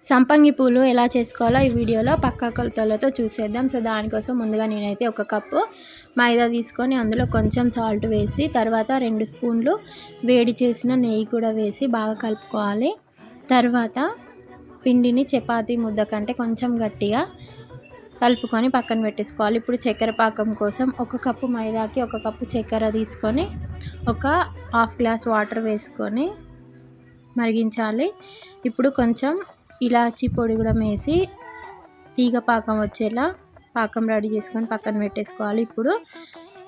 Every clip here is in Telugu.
సంపంగి పూలు ఎలా చేసుకోవాలో ఈ వీడియోలో పక్కా కొలతలతో చూసేద్దాం. సో దానికోసం ముందుగా నేనైతే 1 కప్పు మైదా తీసుకొని అందులో కొంచెం సాల్ట్ వేసి తర్వాత 2 స్పూన్లు వేడి చేసిన నెయ్యి కూడా వేసి బాగా కలుపుకోవాలి. తర్వాత పిండిని చపాతీ ముద్ద కంటే కొంచెం గట్టిగా కలుపుకొని పక్కన పెట్టేసుకోవాలి. ఇప్పుడు చక్కెర పాకం కోసం 1 కప్పు మైదాకి 1 కప్పు చక్కెర తీసుకొని ఒక హాఫ్ గ్లాస్ వాటర్ వేసుకొని మరిగించాలి. ఇప్పుడు కొంచెం ఇలాచీ పొడి కూడా వేసి తీగ పాకం వచ్చేలా పాకం రెడీ చేసుకొని పక్కన పెట్టేసుకోవాలి. ఇప్పుడు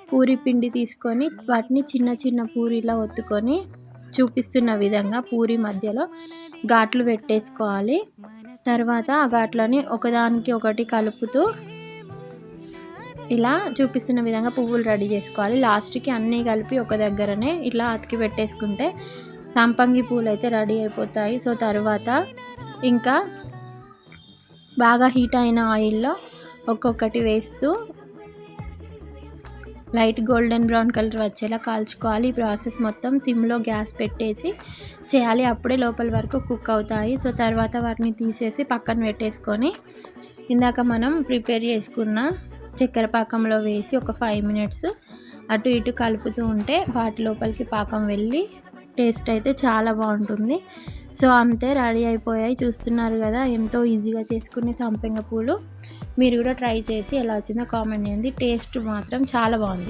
పూరి పిండి తీసుకొని వాటిని చిన్న చిన్న పూరీలా ఒత్తుకొని చూపిస్తున్న విధంగా పూరి మధ్యలో ఘాట్లు పెట్టేసుకోవాలి. తర్వాత ఆ ఘాట్లని ఒకదానికి ఒకటి కలుపుతూ ఇలా చూపిస్తున్న విధంగా పువ్వులు రెడీ చేసుకోవాలి. లాస్ట్కి అన్నీ కలిపి ఒక దగ్గరనే ఇట్లా అతికి పెట్టేసుకుంటే సంపంగి పూలు అయితే రెడీ అయిపోతాయి. సో తర్వాత ఇంకా బాగా హీట్ అయిన ఆయిల్లో ఒక్కొక్కటి వేస్తూ లైట్ గోల్డెన్ బ్రౌన్ కలర్ వచ్చేలా కాల్చుకోవాలి. ఈ ప్రాసెస్ మొత్తం సిమ్లో గ్యాస్ పెట్టేసి చేయాలి. అప్పుడే లోపల వరకు కుక్ అవుతాయి. సో తర్వాత వాటిని తీసేసి పక్కన పెట్టేసుకొని ఇందాక మనం ప్రిపేర్ చేసుకున్న చక్కెర పాకంలో వేసి ఒక 5 మినిట్స్ అటు ఇటు కలుపుతూ ఉంటే వాటి లోపలికి పాకం వెళ్ళి టేస్ట్ అయితే చాలా బాగుంటుంది. సో అంతే, రెడీ అయిపోయాయి. చూస్తున్నారు కదా, ఎంతో ఈజీగా చేసుకునే సంపెంగ పూలు. మీరు కూడా ట్రై చేసి ఎలా వచ్చిందో కామెంట్ చేయండి. టేస్ట్ మాత్రం చాలా బాగుంది.